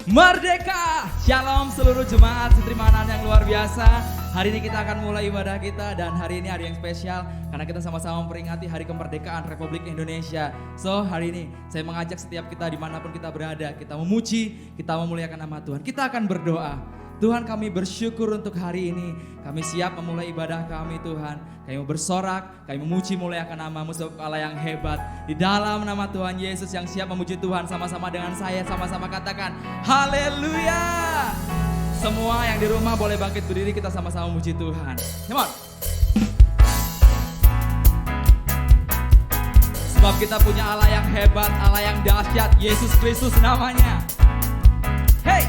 Merdeka! Shalom seluruh jemaat Setrimanan yang luar biasa. Hari ini kita akan mulai ibadah kita dan hari ini hari yang spesial karena kita sama-sama memperingati Hari Kemerdekaan Republik Indonesia. So hari ini saya mengajak setiap kita dimanapun kita berada, kita memuji, kita memuliakan nama Tuhan. Kita akan berdoa. Tuhan, kami bersyukur untuk hari ini. Kami siap memulai ibadah kami, Tuhan. Kami mau bersorak, kami memuji muliakan nama-Mu sebab Allah yang hebat. Di dalam nama Tuhan Yesus yang siap memuji Tuhan, sama-sama dengan saya, sama-sama katakan haleluya. Semua yang di rumah boleh bangkit berdiri, kita sama-sama memuji Tuhan. Come on. Sebab kita punya Allah yang hebat, Allah yang dahsyat, Yesus Kristus namanya. Hey!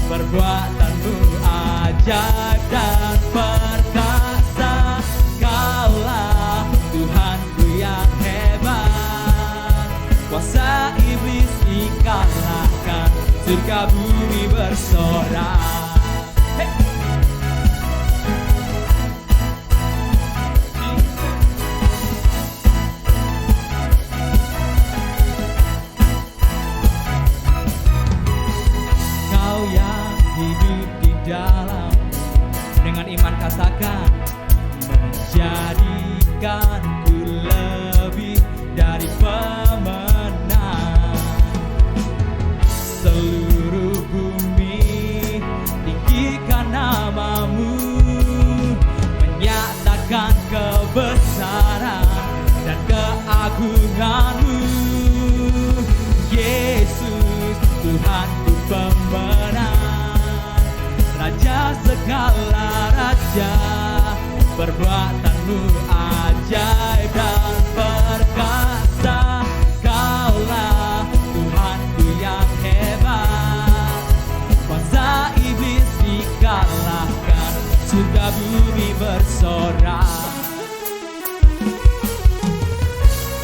Perbuatanmu ajaib dan perkasa. Kaulah Tuhanku yang hebat. Kuasa iblis dikalahkan, surga bumi bersorak. Hey! Dengan iman katakan, menjadikanku lebih dari pemenang. Seluruh bumi tinggikan nama-Mu, menyatakan kebesaran dan keagungan-Mu. Yesus Tuhanku pemenang, Raja segala raja. Perbuatanmu ajaib dan perkasa. Kaulah Tuhanku yang hebat. Kuasa iblis dikalahkan, surga bumi bersorak.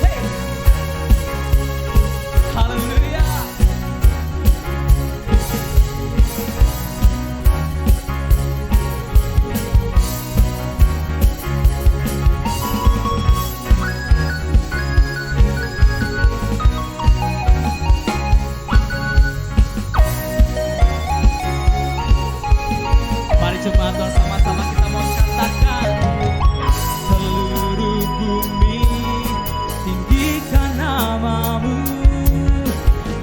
Hey! Haleluya. Jemaat Tuhan, sama-sama kita mau katakan, seluruh bumi tinggikan nama-Mu,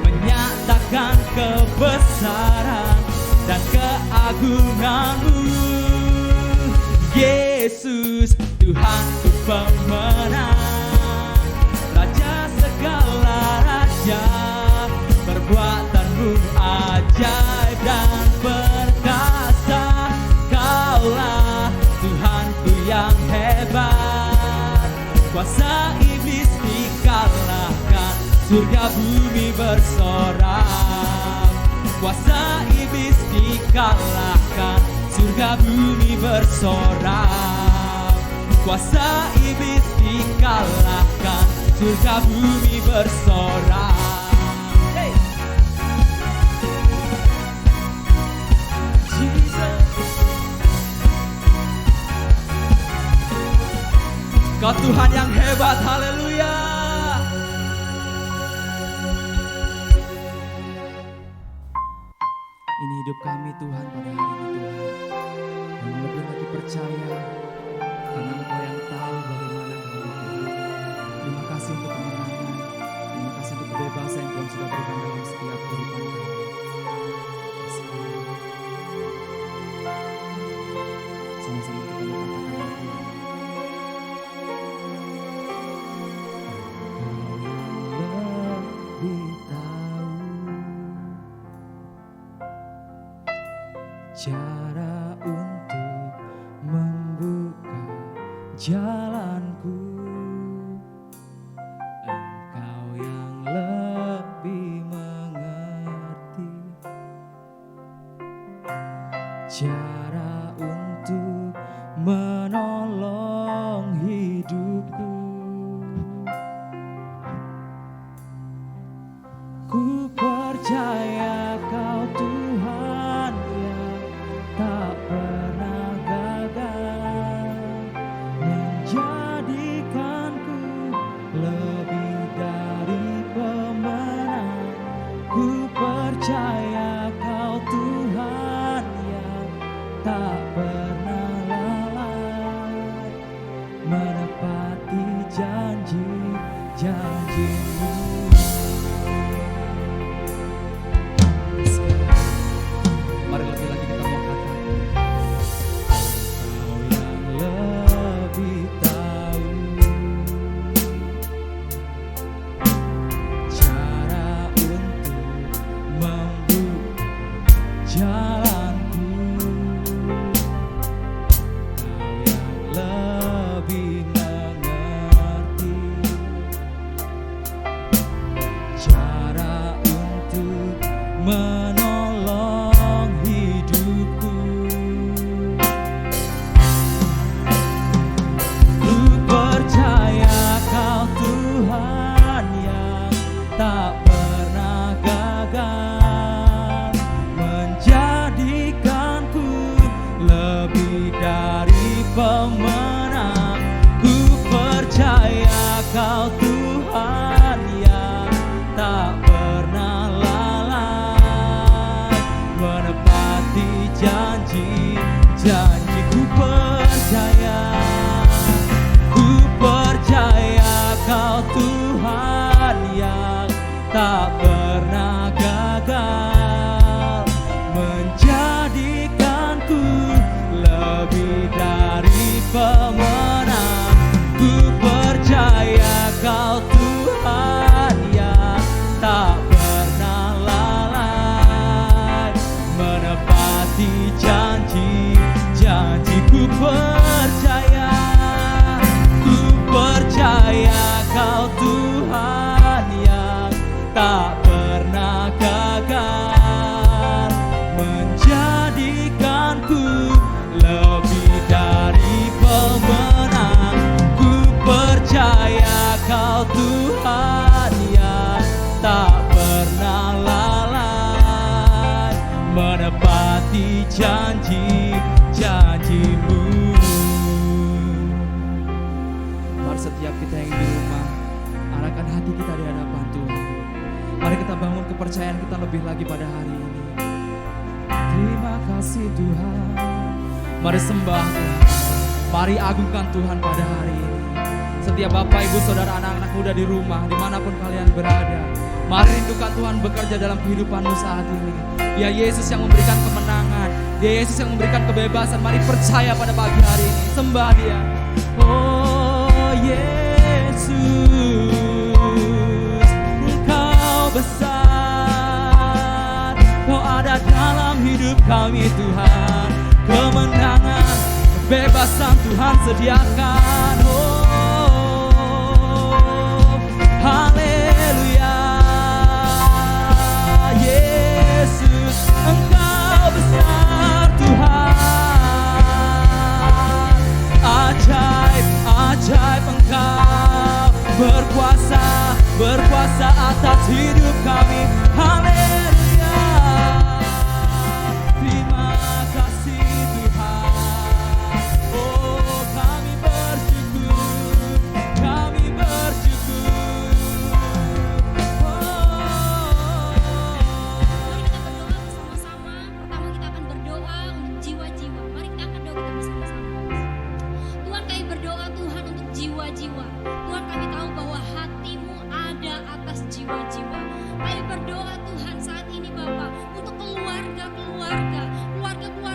menyatakan kebesaran dan keagungan-Mu. Yesus Tuhanku pemenang, Raja segala raja. Perbuatanmu ajaib dan perkasa. Kaulah Tuhanku yang hebat. Kuasa iblis dikalahkan, surga bumi bersorak. Kuasa iblis dikalahkan, surga bumi bersorak. Kuasa iblis dikalahkan, surga bumi bersorak. Hey! Kau Tuhan yang hebat, haleluya. Ini hidup kami Tuhan pada hari ini Tuhan. Dan lebih lagi percaya karena Engkau yang tahu bagaimana kami Tuhan. Terima kasih untuk kemenangan. Terima kasih untuk kebebasan yang Tuhan sudah berikan dalam setiap kehidupan kami. cara untuk membuka jalanku. Engkau yang lebih mengerti cara untuk menolong hidupku. Ku percaya Kau Tuhan yang tak pernah gagal, menjadikanku lebih dari pemenang. Ku percaya Kau Tuhan yang tak pernah lalai, menepati janji-janji-Mu. Mari lebih lagi kita mau katakan, Kau yang lebih tahu cara untuk membuka jalanku. Kau yang lebih mengerti cara untuk menolong hidupku. Ku percaya Kau Tuhan yang tak pernah gagal, menjadikanku lebih dari pemenang. Ku percaya Kau Tuhan yang tak pernah lalai, menepati janji-janji. Ku percaya Kau Tuhan yang tak pernah gagal, menjadikanku lebih dari pemenang. Ku percaya Kau Tuhan yang tak pernah lalai, menepati janji-janji. Ku percaya Kau Tuhan yang tak pernah gagal, menjadikanku lebih dari pemenang. Ku percaya Kau Tuhan yang tak pernah lalai, menepati janji-janji-Mu. Mari setiap kita yang di rumah, arahkan hati kita di hadapan Tuhan. Mari kita bangun kepercayaan kita lebih lagi pada hari ini. Terima kasih Tuhan. Mari sembah Tuhan. Mari agungkan Tuhan pada hari ini. Setiap Bapak, Ibu, Saudara, anak-anak muda di rumah, dimanapun kalian berada, mari rindukan Tuhan bekerja dalam kehidupanmu saat ini. Dia Yesus yang memberikan kemenangan, Dia Yesus yang memberikan kebebasan. Mari percaya pada pagi hari ini. Sembah Dia. Oh Yesus, Engkau besar, Kau ada dalam hidup kami Tuhan. Kemenangan, kebebasan Tuhan sediakan. Oh, haleluya. Yesus, Engkau besar Tuhan. Ajaib, ajaib Engkau berkuasa atas hidup kami. Haleluya. Terima kasih Tuhan. Oh, kami bersyukur, kami bersyukur. Mari kita berdoa bersama-sama. Pertama kita akan berdoa untuk jiwa-jiwa. Mari kita akan doa bersama-sama. Tuhan, kami berdoa Tuhan untuk jiwa-jiwa. Tuhan, kami tahu bahwa hati-Mu ada atas jiwa-jiwa. Kami berdoa Tuhan saat ini Bapa untuk keluarga-keluarga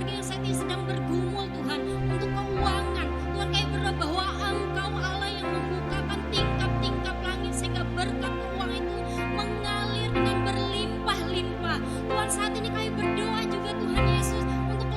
yang saat ini sedang bergumul Tuhan, untuk keuangan. Tuhan, kami berdoa bahwa Engkau Allah yang membukakan tingkap-tingkap langit sehingga berkat keuangan itu mengalir dengan berlimpah-limpah. Tuhan, saat ini kami berdoa juga Tuhan Yesus untuk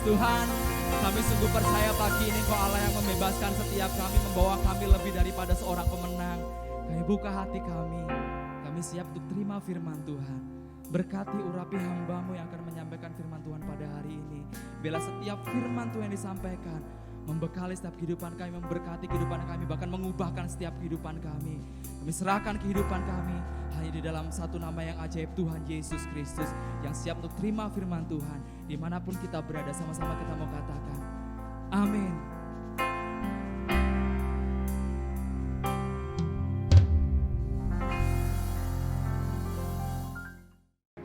Tuhan, kami sungguh percaya pagi ini Engkau Allah yang membebaskan setiap kami, membawa kami lebih daripada seorang pemenang. Kami buka hati kami siap untuk terima firman Tuhan. Berkati urapi hamba-Mu yang akan menyampaikan firman Tuhan pada hari ini. Bila setiap firman Tuhan yang disampaikan membekali setiap kehidupan kami, memberkati kehidupan kami, bahkan mengubahkan setiap kehidupan kami. Kami serahkan kehidupan kami hanya di dalam satu nama yang ajaib, Tuhan Yesus Kristus, yang siap untuk terima firman Tuhan. Dimanapun kita berada, sama-sama kita mau katakan, amin.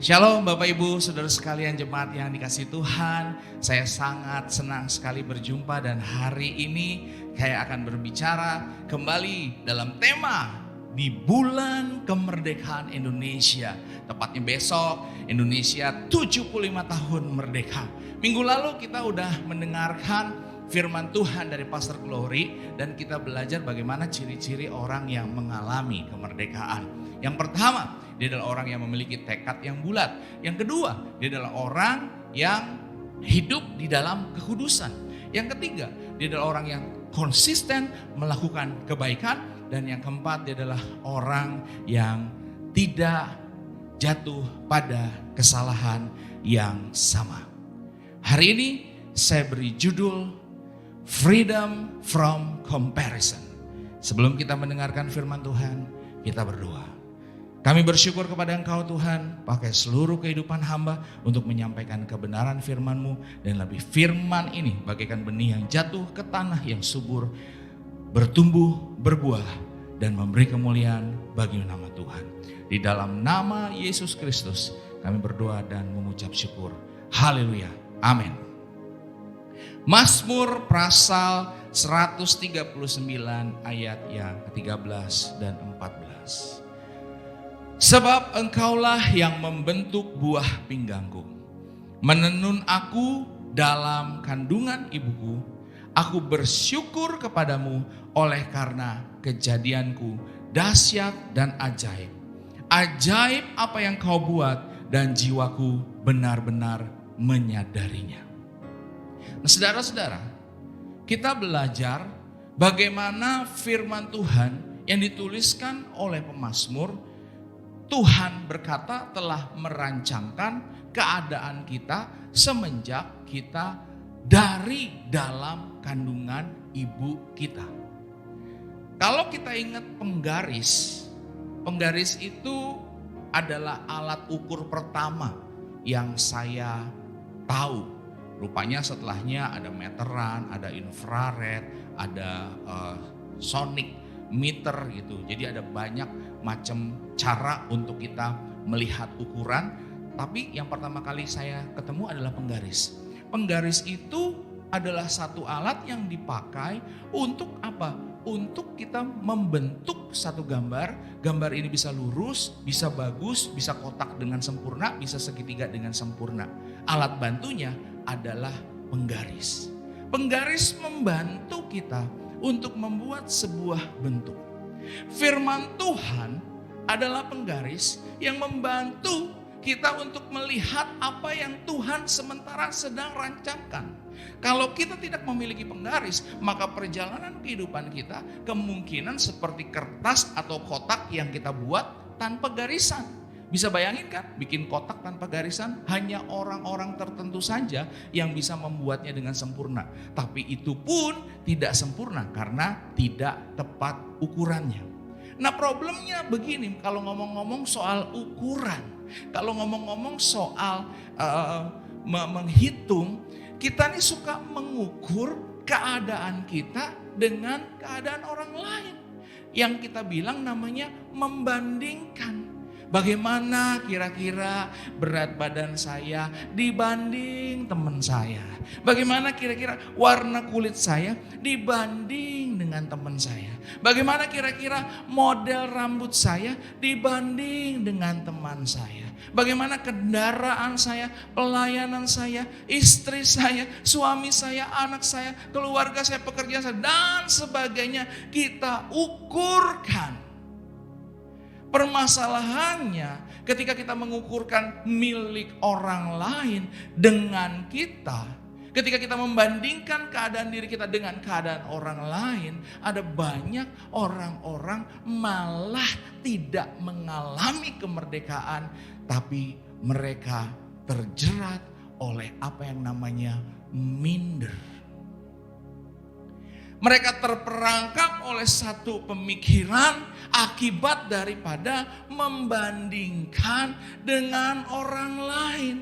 Shalom Bapak Ibu, Saudara sekalian jemaat yang dikasihi Tuhan. Saya sangat senang sekali berjumpa dan hari ini saya akan berbicara kembali dalam tema di bulan kemerdekaan Indonesia. Tepatnya besok Indonesia 75 tahun merdeka. Minggu lalu kita udah mendengarkan firman Tuhan dari Pastor Glory dan kita belajar bagaimana ciri-ciri orang yang mengalami kemerdekaan. Yang pertama, dia adalah orang yang memiliki tekad yang bulat. Yang kedua, dia adalah orang yang hidup di dalam kekudusan. Yang ketiga, dia adalah orang yang konsisten melakukan kebaikan. Dan yang keempat, dia adalah orang yang tidak jatuh pada kesalahan yang sama. Hari ini saya beri judul Freedom from Comparison. Sebelum kita mendengarkan firman Tuhan, kita berdoa. Kami bersyukur kepada Engkau Tuhan, pakai seluruh kehidupan hamba untuk menyampaikan kebenaran firman-Mu. Dan lebih firman ini bagaikan benih yang jatuh ke tanah yang subur, bertumbuh, berbuah, dan memberi kemuliaan bagi nama Tuhan. Di dalam nama Yesus Kristus kami berdoa dan mengucap syukur. Haleluya, amin. Mazmur pasal 139 ayat yang ke-13 dan 14. Sebab Engkaulah yang membentuk buah pinggangku, menenun aku dalam kandungan ibuku. Aku bersyukur kepadamu oleh karena kejadianku dahsyat dan ajaib. Ajaib apa yang kau buat dan jiwaku benar-benar menyadarinya. Nah, saudara-saudara, kita belajar bagaimana firman Tuhan yang dituliskan oleh pemazmur. Tuhan berkata telah merancangkan keadaan kita semenjak kita dari dalam kandungan ibu kita. Kalau kita ingat penggaris itu adalah alat ukur pertama yang saya tahu. Rupanya setelahnya ada meteran, ada infrared, ada sonic meter gitu. Jadi ada banyak macam cara untuk kita melihat ukuran. Tapi yang pertama kali saya ketemu adalah penggaris. Penggaris itu adalah satu alat yang dipakai untuk apa? Untuk kita membentuk satu gambar. Gambar ini bisa lurus, bisa bagus, bisa kotak dengan sempurna, bisa segitiga dengan sempurna. Alat bantunya adalah penggaris. Penggaris membantu kita untuk membuat sebuah bentuk. Firman Tuhan adalah penggaris yang membantu kita untuk melihat apa yang Tuhan sementara sedang rancangkan. Kalau kita tidak memiliki penggaris, maka perjalanan kehidupan kita kemungkinan seperti kertas atau kotak yang kita buat tanpa garisan. Bisa bayangin kan, bikin kotak tanpa garisan hanya orang-orang tertentu saja yang bisa membuatnya dengan sempurna. Tapi itu pun tidak sempurna karena tidak tepat ukurannya. Nah, problemnya begini, kalau ngomong-ngomong soal ukuran, kalau ngomong-ngomong soal menghitung, kita nih suka mengukur keadaan kita dengan keadaan orang lain. Yang kita bilang namanya membandingkan. Bagaimana kira-kira berat badan saya dibanding teman saya? Bagaimana kira-kira warna kulit saya dibanding dengan teman saya? Bagaimana kira-kira model rambut saya dibanding dengan teman saya? Bagaimana kendaraan saya, pelayanan saya, istri saya, suami saya, anak saya, keluarga saya, pekerjaan saya, dan sebagainya kita ukurkan. Permasalahannya ketika kita mengukurkan milik orang lain dengan kita, Ketika kita membandingkan keadaan diri kita dengan keadaan orang lain, ada banyak orang-orang malah tidak mengalami kemerdekaan, tapi mereka terjerat oleh apa yang namanya minder. Mereka terperangkap oleh satu pemikiran akibat daripada membandingkan dengan orang lain.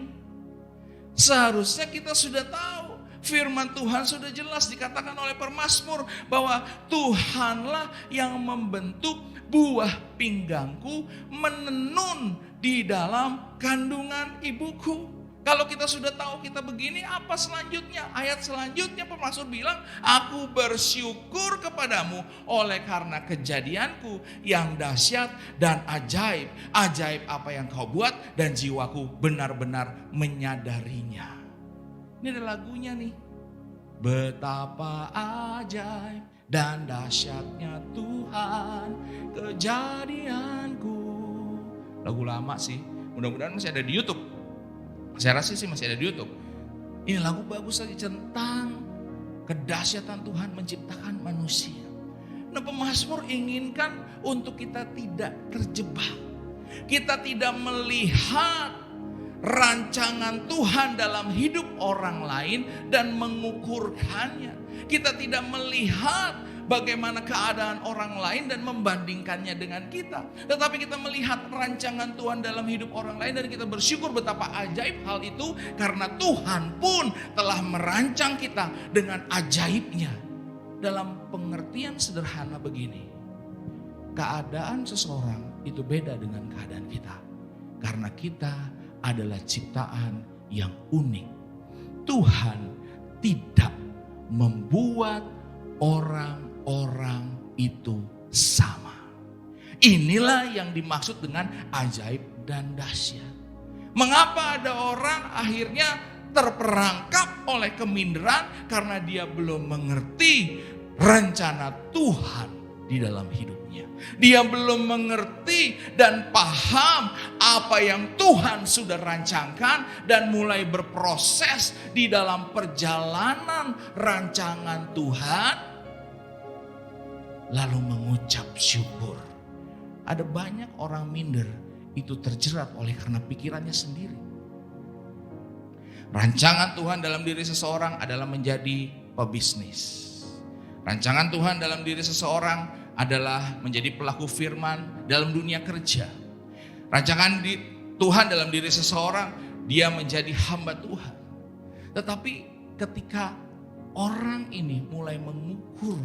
Seharusnya kita sudah tahu, firman Tuhan sudah jelas dikatakan oleh pemazmur bahwa Tuhanlah yang membentuk buah pinggangku, menenun di dalam kandungan ibuku. Kalau kita sudah tahu kita begini, apa selanjutnya? Ayat selanjutnya pemazmur bilang, aku bersyukur kepadamu oleh karena kejadianku yang dahsyat dan ajaib. Ajaib apa yang kau buat dan jiwaku benar-benar menyadarinya. Ini ada lagunya nih. Betapa ajaib dan dahsyatnya Tuhan kejadianku. Lagu lama sih, mudah-mudahan masih ada di YouTube. Saya rasa sih masih ada di YouTube. Ini lagu bagus lagi tentang kedahsyatan Tuhan menciptakan manusia. Nah, pemazmur inginkan untuk kita tidak terjebak. Kita tidak melihat rancangan Tuhan dalam hidup orang lain dan mengukurkannya. Kita tidak melihat bagaimana keadaan orang lain dan membandingkannya dengan kita. Tetapi kita melihat rancangan Tuhan dalam hidup orang lain dan kita bersyukur betapa ajaib hal itu. Karena Tuhan pun telah merancang kita dengan ajaibnya. Dalam pengertian sederhana begini. Keadaan seseorang itu beda dengan keadaan kita. Karena kita adalah ciptaan yang unik. Tuhan tidak membuat orang itu sama. Inilah yang dimaksud dengan ajaib dan dahsyat. Mengapa ada orang akhirnya terperangkap oleh keminderan? Karena dia belum mengerti rencana Tuhan di dalam hidupnya. Dia belum mengerti dan paham apa yang Tuhan sudah rancangkan dan mulai berproses di dalam perjalanan rancangan Tuhan. Lalu mengucap syukur. Ada banyak orang minder itu terjerat oleh karena pikirannya sendiri. Rancangan Tuhan dalam diri seseorang adalah menjadi pebisnis. Rancangan Tuhan dalam diri seseorang adalah menjadi pelaku firman dalam dunia kerja. Rancangan Tuhan dalam diri seseorang, dia menjadi hamba Tuhan. Tetapi ketika orang ini mulai mengukur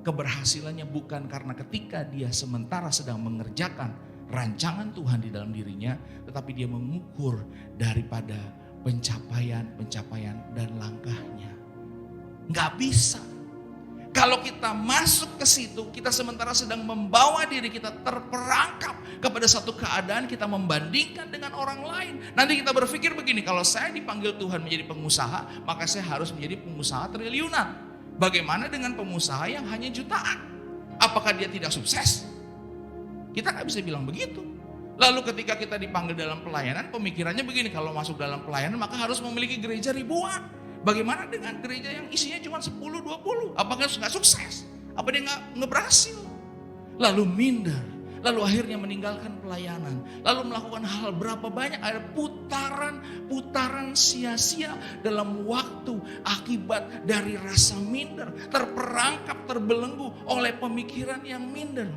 keberhasilannya bukan karena ketika dia sementara sedang mengerjakan rancangan Tuhan di dalam dirinya, tetapi dia mengukur daripada pencapaian dan langkahnya. Nggak bisa. Kalau kita masuk ke situ, kita sementara sedang membawa diri kita terperangkap kepada satu keadaan, kita membandingkan dengan orang lain. Nanti kita berpikir begini, kalau saya dipanggil Tuhan menjadi pengusaha, maka saya harus menjadi pengusaha triliunan. Bagaimana dengan pengusaha yang hanya jutaan? Apakah dia tidak sukses? Kita nggak bisa bilang begitu. Lalu ketika kita dipanggil dalam pelayanan, pemikirannya begini, kalau masuk dalam pelayanan maka harus memiliki gereja ribuan. Bagaimana dengan gereja yang isinya cuma 10-20? Apakah nggak sukses? Apa dia nggak berhasil? Lalu minder, lalu akhirnya meninggalkan pelayanan, lalu melakukan hal berapa banyak, ada putaran sia-sia dalam waktu akibat dari rasa minder, terperangkap, terbelenggu oleh pemikiran yang minder.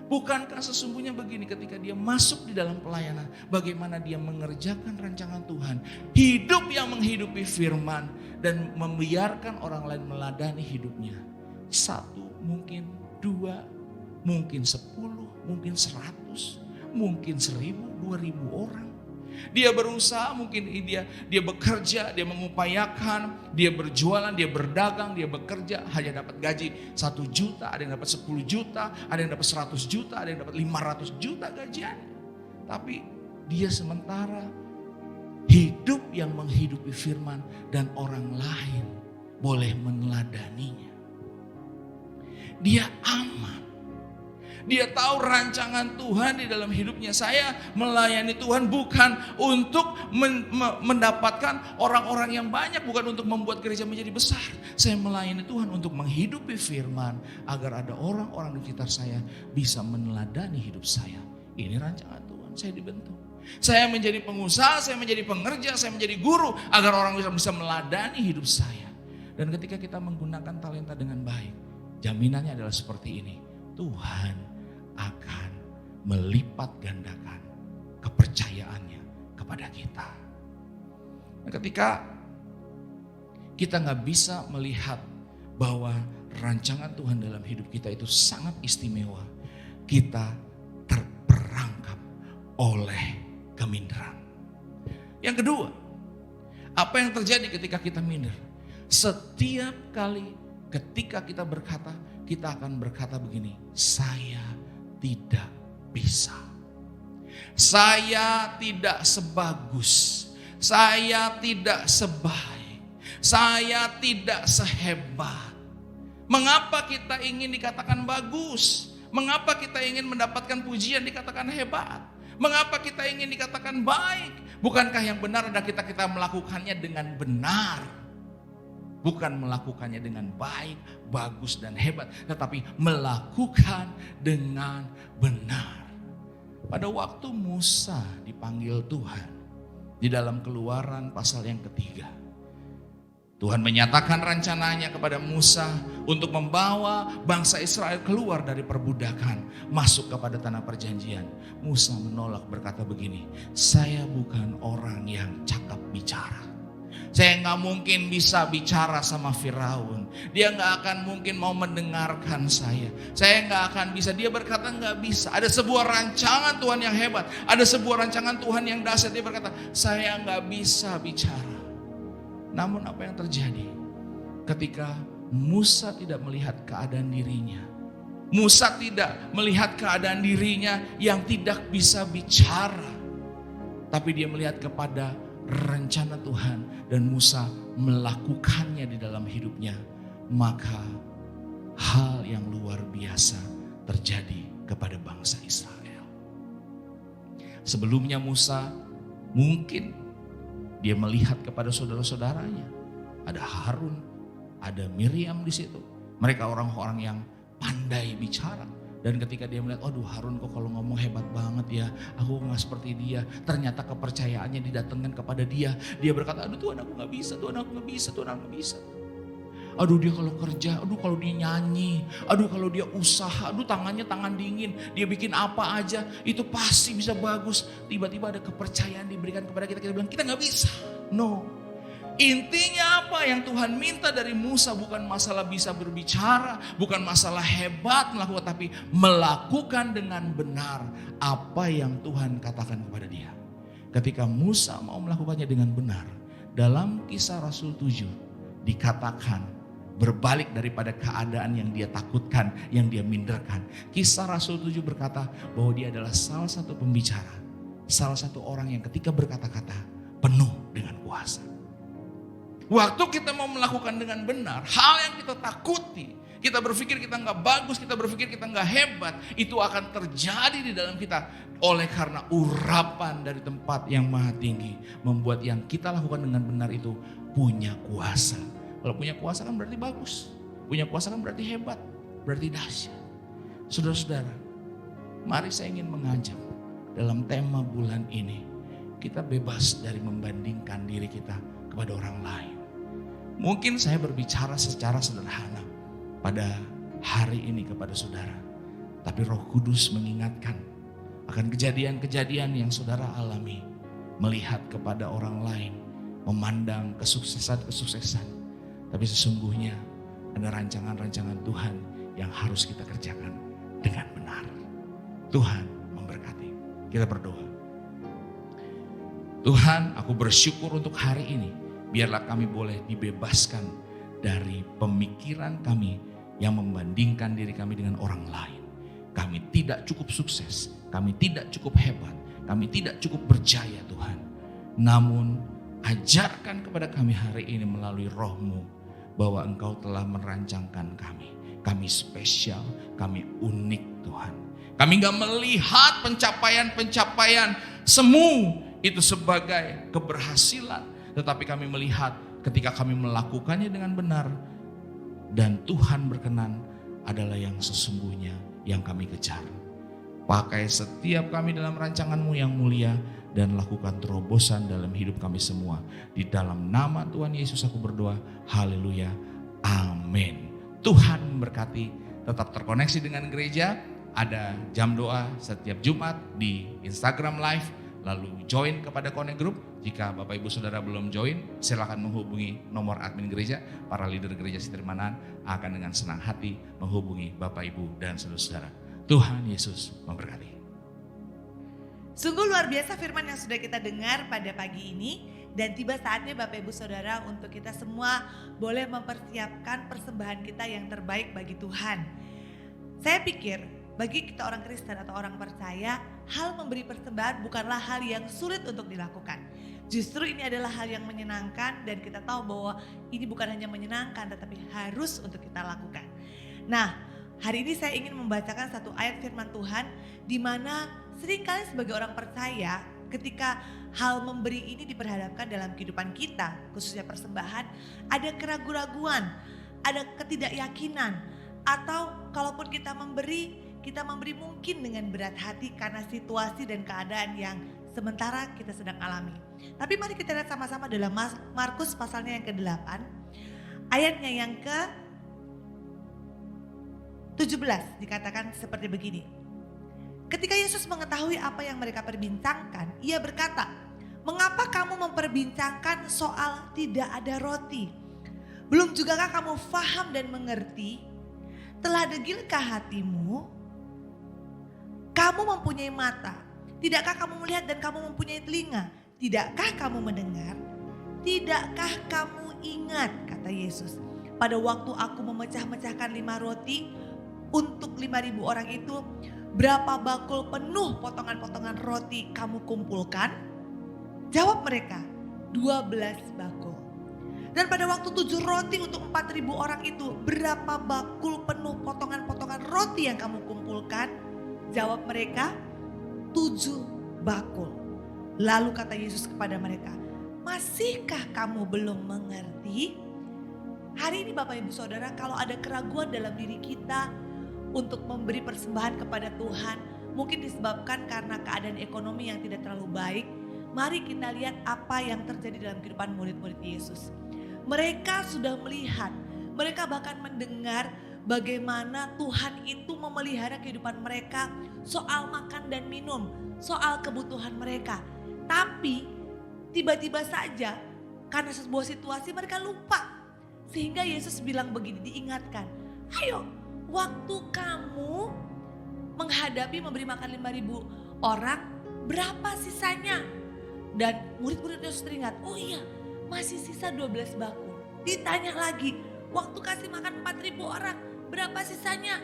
Bukankah sesungguhnya begini, ketika dia masuk di dalam pelayanan, bagaimana dia mengerjakan rancangan Tuhan, hidup yang menghidupi firman dan membiarkan orang lain meladani hidupnya. 1, mungkin 2, mungkin 10, mungkin 100, mungkin 1000, 2000 orang. Dia berusaha, mungkin dia bekerja, dia mengupayakan, dia berjualan, dia berdagang, dia bekerja, hanya dapat gaji 1 juta, ada yang dapat 10 juta, ada yang dapat 100 juta, ada yang dapat 500 juta gajiannya. Tapi dia sementara hidup yang menghidupi firman dan orang lain boleh meneladaninya. Dia aman. Dia tahu rancangan Tuhan di dalam hidupnya. Saya melayani Tuhan bukan untuk mendapatkan orang-orang yang banyak, bukan untuk membuat gereja menjadi besar. Saya melayani Tuhan untuk menghidupi firman agar ada orang-orang di sekitar saya bisa meneladani hidup saya. Ini rancangan Tuhan, saya dibentuk. Saya menjadi pengusaha, saya menjadi pengerja, saya menjadi guru agar orang bisa meneladani hidup saya. Dan ketika kita menggunakan talenta dengan baik, jaminannya adalah seperti ini. Tuhan akan melipat gandakan kepercayaannya kepada kita. Nah, ketika kita gak bisa melihat bahwa rancangan Tuhan dalam hidup kita itu sangat istimewa, kita terperangkap oleh keminderan. Yang kedua, apa yang terjadi ketika kita minder? Setiap kali ketika kita berkata, kita akan berkata begini, saya tidak bisa. Saya tidak sebagus. Saya tidak sebaik. Saya tidak sehebat. Mengapa kita ingin dikatakan bagus? Mengapa kita ingin mendapatkan pujian dikatakan hebat? Mengapa kita ingin dikatakan baik? Bukankah yang benar adalah kita melakukannya dengan benar? Bukan melakukannya dengan baik, bagus dan hebat, tetapi melakukan dengan benar. Pada waktu Musa dipanggil Tuhan di dalam Keluaran pasal yang ketiga, Tuhan menyatakan rencananya kepada Musa untuk membawa bangsa Israel keluar dari perbudakan, masuk kepada tanah perjanjian. Musa menolak, berkata begini, saya bukan orang yang cakap bicara. Saya gak mungkin bisa bicara sama Firaun. Dia gak akan mungkin mau mendengarkan saya. Saya gak akan bisa. Dia berkata gak bisa. Ada sebuah rancangan Tuhan yang hebat. Ada sebuah rancangan Tuhan yang dahsyat. Dia berkata, saya gak bisa bicara. Namun apa yang terjadi ketika Musa tidak melihat keadaan dirinya? Musa tidak melihat keadaan dirinya yang tidak bisa bicara. Tapi dia melihat kepada rencana Tuhan dan Musa melakukannya di dalam hidupnya. Maka hal yang luar biasa terjadi kepada bangsa Israel. Sebelumnya Musa mungkin dia melihat kepada saudara-saudaranya. Ada Harun, ada Miriam di situ. Mereka orang-orang yang pandai bicara. Dan ketika dia melihat, aduh Harun kok kalau ngomong hebat banget ya, aku gak seperti dia. Ternyata kepercayaannya didatangkan kepada dia. Dia berkata, aduh Tuhan aku gak bisa, Tuhan aku gak bisa, Tuhan aku gak bisa. Aduh dia kalau kerja, aduh kalau dia nyanyi, aduh kalau dia usaha, aduh tangannya tangan dingin. Dia bikin apa aja, itu pasti bisa bagus. Tiba-tiba ada kepercayaan diberikan kepada kita, kita bilang kita gak bisa. No. Intinya apa yang Tuhan minta dari Musa bukan masalah bisa berbicara, bukan masalah hebat melakukan, tapi melakukan dengan benar apa yang Tuhan katakan kepada dia. Ketika Musa mau melakukannya dengan benar, dalam Kisah Rasul 7 dikatakan berbalik daripada keadaan yang dia takutkan, yang dia minderkan. Kisah Rasul 7 berkata bahwa dia adalah salah satu pembicara, salah satu orang yang ketika berkata-kata penuh dengan kuasa. Waktu kita mau melakukan dengan benar, hal yang kita takuti, kita berpikir kita nggak bagus, kita berpikir kita nggak hebat, itu akan terjadi di dalam kita. Oleh karena urapan dari tempat yang maha tinggi, membuat yang kita lakukan dengan benar itu punya kuasa. Kalau punya kuasa kan berarti bagus, punya kuasa kan berarti hebat, berarti dahsyat. Saudara-saudara, mari saya ingin mengajak dalam tema bulan ini, kita bebas dari membandingkan diri kita kepada orang lain. Mungkin saya berbicara secara sederhana pada hari ini kepada saudara. Tapi Roh Kudus mengingatkan akan kejadian-kejadian yang saudara alami. Melihat kepada orang lain, memandang kesuksesan-kesuksesan. Tapi sesungguhnya ada rancangan-rancangan Tuhan yang harus kita kerjakan dengan benar. Tuhan memberkati. Kita berdoa. Tuhan, aku bersyukur untuk hari ini. Biarlah kami boleh dibebaskan dari pemikiran kami yang membandingkan diri kami dengan orang lain. Kami tidak cukup sukses, kami tidak cukup hebat, kami tidak cukup berjaya Tuhan. Namun ajarkan kepada kami hari ini melalui Roh-Mu bahwa Engkau telah merancangkan kami. kami spesial, kami unik Tuhan. Kami gak melihat pencapaian-pencapaian semu itu sebagai keberhasilan. Tetapi kami melihat ketika kami melakukannya dengan benar dan Tuhan berkenan adalah yang sesungguhnya yang kami kejar. Pakai setiap kami dalam rancangan-Mu yang mulia dan lakukan terobosan dalam hidup kami semua. Di dalam nama Tuhan Yesus aku berdoa. Haleluya. Amin. Tuhan memberkati. Tetap terkoneksi dengan gereja. Ada jam doa setiap Jumat di Instagram Live. Lalu join kepada Connect Group. Jika Bapak Ibu Saudara belum join, silakan menghubungi nomor admin gereja. Para leader gereja Setirmanan akan dengan senang hati menghubungi Bapak Ibu dan saudara-saudara. Tuhan Yesus memberkati. Sungguh luar biasa firman yang sudah kita dengar pada pagi ini. Dan tiba saatnya Bapak Ibu Saudara untuk kita semua boleh mempersiapkan persembahan kita yang terbaik bagi Tuhan. Saya pikir bagi kita orang Kristen atau orang percaya, hal memberi persembahan bukanlah hal yang sulit untuk dilakukan. Justru ini adalah hal yang menyenangkan dan kita tahu bahwa ini bukan hanya menyenangkan tetapi harus untuk kita lakukan. Nah, hari ini saya ingin membacakan satu ayat firman Tuhan di mana seringkali sebagai orang percaya ketika hal memberi ini diperhadapkan dalam kehidupan kita, khususnya persembahan, ada keraguan-raguan, ada ketidakyakinan, atau kalaupun kita memberi mungkin dengan berat hati karena situasi dan keadaan yang sementara kita sedang alami. Tapi mari kita lihat sama-sama dalam Markus pasalnya yang ke-8, ayatnya yang ke-17 dikatakan seperti begini. Ketika Yesus mengetahui apa yang mereka perbincangkan, ia berkata, "Mengapa kamu memperbincangkan soal tidak ada roti? Belum jugakah kamu faham dan mengerti? Telah degilkah hatimu? Kamu mempunyai mata, tidakkah kamu melihat dan kamu mempunyai telinga? Tidakkah kamu mendengar? Tidakkah kamu ingat?" Kata Yesus, "Pada waktu aku memecah-mecahkan 5 roti untuk 5.000 orang itu, berapa bakul penuh potongan-potongan roti kamu kumpulkan?" Jawab mereka, 12 bakul. "Dan pada waktu 7 roti untuk 4.000 orang itu, berapa bakul penuh potongan-potongan roti yang kamu kumpulkan?" Jawab mereka, 7 bakul. Lalu kata Yesus kepada mereka, "Masihkah kamu belum mengerti?" Hari ini Bapak Ibu Saudara, kalau ada keraguan dalam diri kita untuk memberi persembahan kepada Tuhan, mungkin disebabkan karena keadaan ekonomi yang tidak terlalu baik, mari kita lihat apa yang terjadi dalam kehidupan murid-murid Yesus. Mereka sudah melihat, mereka bahkan mendengar bagaimana Tuhan itu memelihara kehidupan mereka soal makan dan minum, soal kebutuhan mereka. Tapi tiba-tiba saja karena sebuah situasi mereka lupa. Sehingga Yesus bilang begini, diingatkan, "Ayo, waktu kamu menghadapi memberi makan 5.000 orang, berapa sisanya?" Dan murid-murid Yesus teringat, "Oh iya, masih sisa 12 bakul." Ditanya lagi, "Waktu kasih makan 4.000 orang, berapa sisanya?"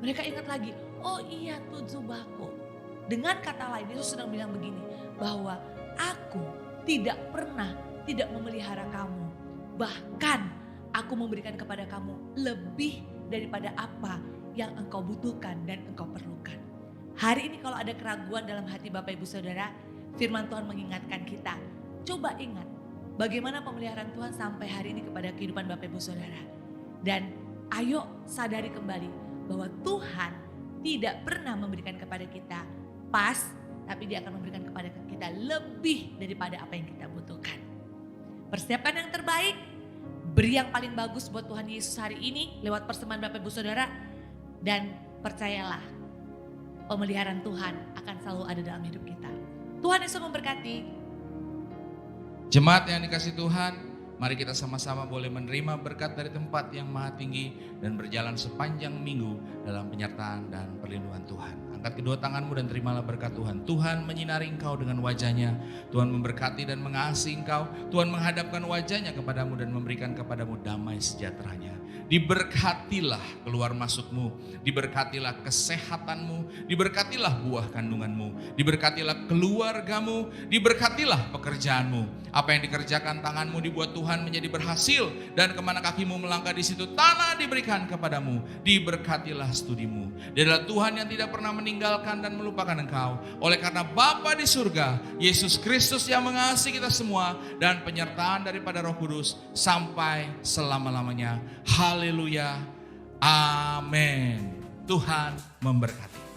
Mereka ingat lagi, "Oh iya, 7 bakul." Dengan kata lain, Yesus sedang bilang begini, bahwa aku tidak pernah tidak memelihara kamu. Bahkan aku memberikan kepada kamu lebih daripada apa yang engkau butuhkan dan engkau perlukan. Hari ini kalau ada keraguan dalam hati Bapak Ibu Saudara, firman Tuhan mengingatkan kita. Coba ingat bagaimana pemeliharaan Tuhan sampai hari ini kepada kehidupan Bapak Ibu Saudara. Dan ayo sadari kembali bahwa Tuhan tidak pernah memberikan kepada kita pas, tapi Dia akan memberikan kepada kita lebih daripada apa yang kita butuhkan. Persiapkan yang terbaik, beri yang paling bagus buat Tuhan Yesus hari ini lewat persembahan Bapak Ibu Saudara. Dan percayalah, pemeliharaan Tuhan akan selalu ada dalam hidup kita. Tuhan Yesus memberkati. Jemaat yang dikasih Tuhan, mari kita sama-sama boleh menerima berkat dari tempat yang maha tinggi dan berjalan sepanjang minggu dalam penyertaan dan perlindungan Tuhan. Angkat kedua tanganmu dan terimalah berkat Tuhan. Tuhan menyinari engkau dengan wajahnya. Tuhan memberkati dan mengasihi engkau. Tuhan menghadapkan wajahnya kepadamu dan memberikan kepadamu damai sejahteranya. Diberkatilah keluar masukmu, diberkatilah kesehatanmu, diberkatilah buah kandunganmu, diberkatilah keluargamu, diberkatilah pekerjaanmu. Apa yang dikerjakan tanganmu dibuat Tuhan menjadi berhasil, dan kemana kakimu melangkah di situ tanah diberikan kepadamu. Diberkatilah studimu. Dia adalah Tuhan yang tidak pernah meninggalkan dan melupakan engkau. Oleh karena Bapa di surga, Yesus Kristus yang mengasihi kita semua, dan penyertaan daripada Roh Kudus sampai selama-lamanya. Haleluya. Amin. Tuhan memberkati.